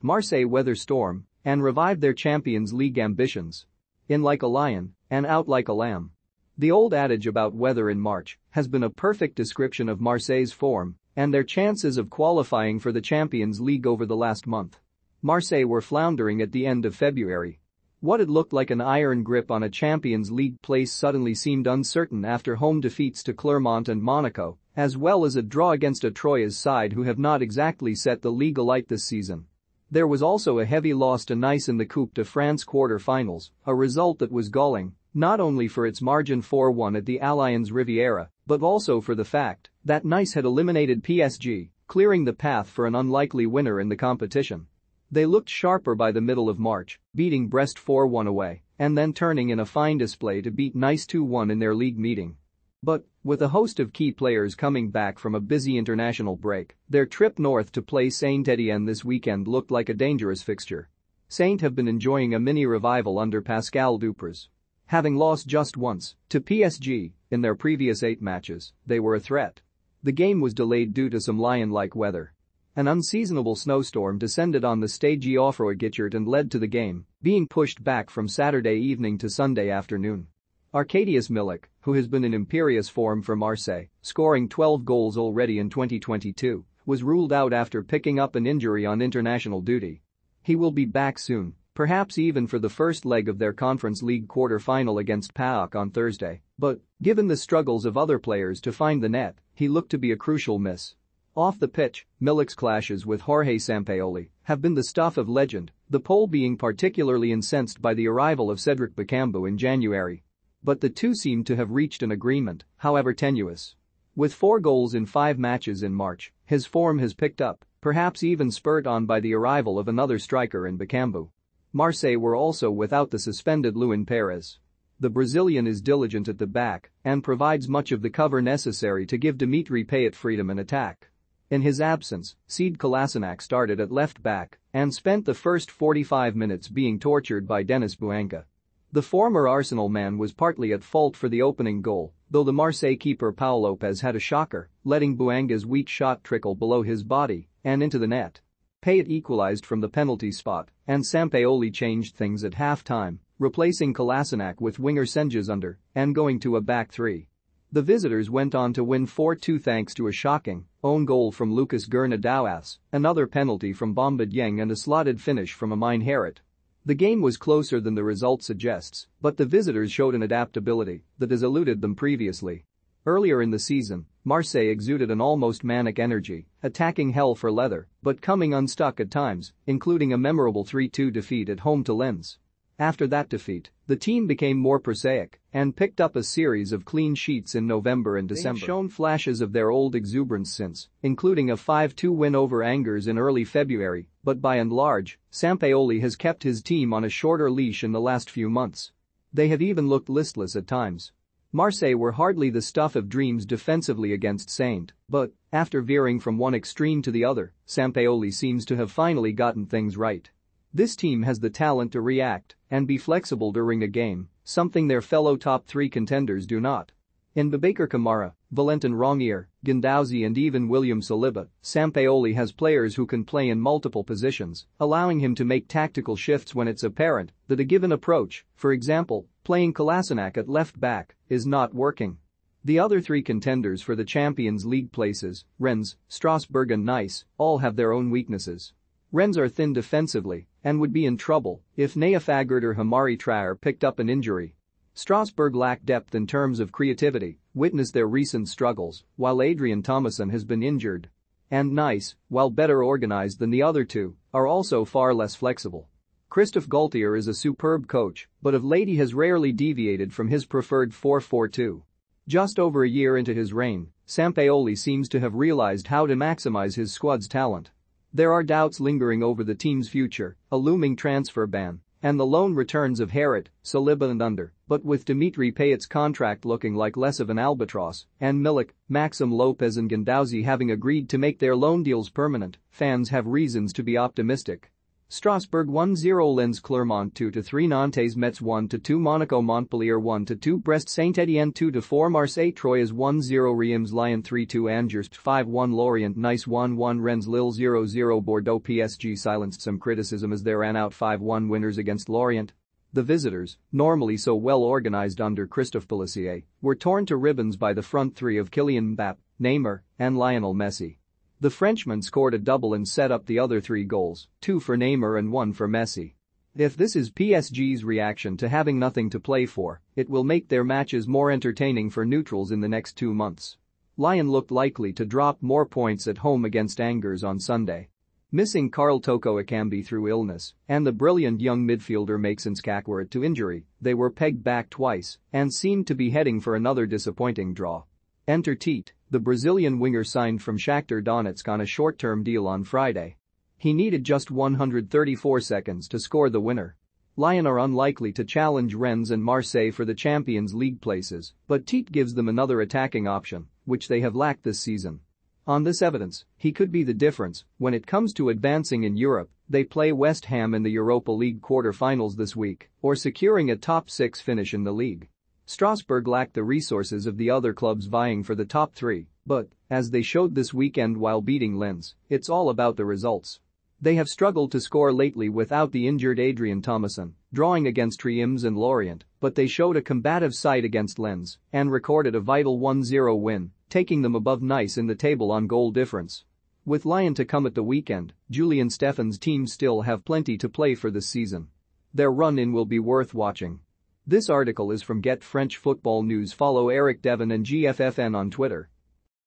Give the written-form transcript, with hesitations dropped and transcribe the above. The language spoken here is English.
Marseille weather storm and revive their Champions League ambitions. In like a lion and out like a lamb. The old adage about weather in March has been a perfect description of Marseille's form and their chances of qualifying for the Champions League over the last month. Marseille were floundering at the end of February. What had looked like an iron grip on a Champions League place suddenly seemed uncertain after home defeats to Clermont and Monaco, as well as a draw against a Troyes side who have not exactly set the league alight this season. There was also a heavy loss to Nice in the Coupe de France quarter-finals, a result that was galling, not only for its margin 4-1 at the Allianz Riviera, but also for the fact that Nice had eliminated PSG, clearing the path for an unlikely winner in the competition. They looked sharper by the middle of March, beating Brest 4-1 away, and then turning in a fine display to beat Nice 2-1 in their league meeting. But, with a host of key players coming back from a busy international break, their trip north to play Saint-Étienne this weekend looked like a dangerous fixture. Saint have been enjoying a mini-revival under Pascal Dupraz. Having lost just once to PSG in their previous 8 matches, they were a threat. The game was delayed due to some lion-like weather. An unseasonable snowstorm descended on the Stade Geoffroy Guichard and led to the game being pushed back from Saturday evening to Sunday afternoon. Arkadiusz Milik, who has been in imperious form for Marseille, scoring 12 goals already in 2022, was ruled out after picking up an injury on international duty. He will be back soon, perhaps even for the first leg of their Conference League quarter-final against PAOK on Thursday, but, given the struggles of other players to find the net, he looked to be a crucial miss. Off the pitch, Milik's clashes with Jorge Sampaoli have been the stuff of legend, the Pole being particularly incensed by the arrival of Cedric Bakambu in January. But the two seem to have reached an agreement, however tenuous. With 4 goals in 5 matches in March, his form has picked up, perhaps even spurred on by the arrival of another striker in Bakambu. Marseille were also without the suspended Luan Perez. The Brazilian is diligent at the back and provides much of the cover necessary to give Dimitri Payet freedom in attack. In his absence, Sead Kolasinac started at left back and spent the first 45 minutes being tortured by Denis Bouanga. The former Arsenal man was partly at fault for the opening goal, though the Marseille keeper Pau Lopez had a shocker, letting Bouanga's weak shot trickle below his body and into the net. Payet equalized from the penalty spot, and Sampaoli changed things at half-time, replacing Kolasinac with winger Sengizunder and going to a back 3. The visitors went on to win 4-2 thanks to a shocking own goal from Lucas Gernadouas, another penalty from Bamba Dieng and a slotted finish from Amine Harit. The game was closer than the result suggests, but the visitors showed an adaptability that has eluded them previously. Earlier in the season, Marseille exuded an almost manic energy, attacking hell for leather, but coming unstuck at times, including a memorable 3-2 defeat at home to Lens. After that defeat, the team became more prosaic and picked up a series of clean sheets in November and December. They've shown flashes of their old exuberance since, including a 5-2 win over Angers in early February, but by and large, Sampaoli has kept his team on a shorter leash in the last few months. They have even looked listless at times. Marseille were hardly the stuff of dreams defensively against Saint, but, after veering from one extreme to the other, Sampaoli seems to have finally gotten things right. This team has the talent to react and be flexible during a game, something their fellow top 3 contenders do not. In Boubacar Kamara, Valentin Rongier, Guendouzi and even William Saliba, Sampaoli has players who can play in multiple positions, allowing him to make tactical shifts when it's apparent that a given approach, for example, playing Kolasinac at left back, is not working. The other 3 contenders for the Champions League places, Rennes, Strasbourg and Nice, all have their own weaknesses. Rennes are thin defensively and would be in trouble if Naïf Aguerd or Hamari Traoré picked up an injury. Strasbourg lack depth in terms of creativity, witness their recent struggles, while Adrien Thomasson has been injured. And Nice, while better organized than the other 2, are also far less flexible. Christophe Galtier is a superb coach, but of late he has rarely deviated from his preferred 4-4-2. Just over a year into his reign, Sampaoli seems to have realized how to maximize his squad's talent. There are doubts lingering over the team's future, a looming transfer ban, and the loan returns of Harit, Saliba and Under, but with Dimitri Payet's contract looking like less of an albatross, and Milik, Maxim Lopez and Guendouzi having agreed to make their loan deals permanent, fans have reasons to be optimistic. Strasbourg 1-0 Lens Clermont 2-3 Nantes Metz 1-2 Monaco Montpellier 1-2 Brest Saint-Étienne 2-4 Marseille Troyes 1-0 Reims Lyon 3-2 Angers 5-1 Lorient Nice 1-1 Rennes Lille 0-0 Bordeaux PSG silenced some criticism as they ran out 5-1 winners against Lorient. The visitors, normally so well organized under Christophe Pélissier, were torn to ribbons by the front three of Kylian Mbappé, Neymar, and Lionel Messi. The Frenchman scored a double and set up the other 3 goals, 2 for Neymar and 1 for Messi. If this is PSG's reaction to having nothing to play for, it will make their matches more entertaining for neutrals in the next 2 months. Lyon looked likely to drop more points at home against Angers on Sunday. Missing Karl Toko Ekambi through illness and the brilliant young midfielder Maxence Caqueret to injury, they were pegged back twice and seemed to be heading for another disappointing draw. Enter Tite, the Brazilian winger signed from Shakhtar Donetsk on a short-term deal on Friday. He needed just 134 seconds to score the winner. Lyon are unlikely to challenge Rennes and Marseille for the Champions League places, but Tite gives them another attacking option, which they have lacked this season. On this evidence, he could be the difference when it comes to advancing in Europe. They play West Ham in the Europa League quarter-finals this week, or securing a top 6 finish in the league. Strasbourg lacked the resources of the other clubs vying for the top 3, but, as they showed this weekend while beating Lens, it's all about the results. They have struggled to score lately without the injured Adrien Thomasson, drawing against Reims and Lorient, but they showed a combative side against Lens and recorded a vital 1-0 win, taking them above Nice in the table on goal difference. With Lyon to come at the weekend, Julien Stéphan's team still have plenty to play for this season. Their run-in will be worth watching. This article is from Get French Football News. Follow Eric Devon and GFFN on Twitter.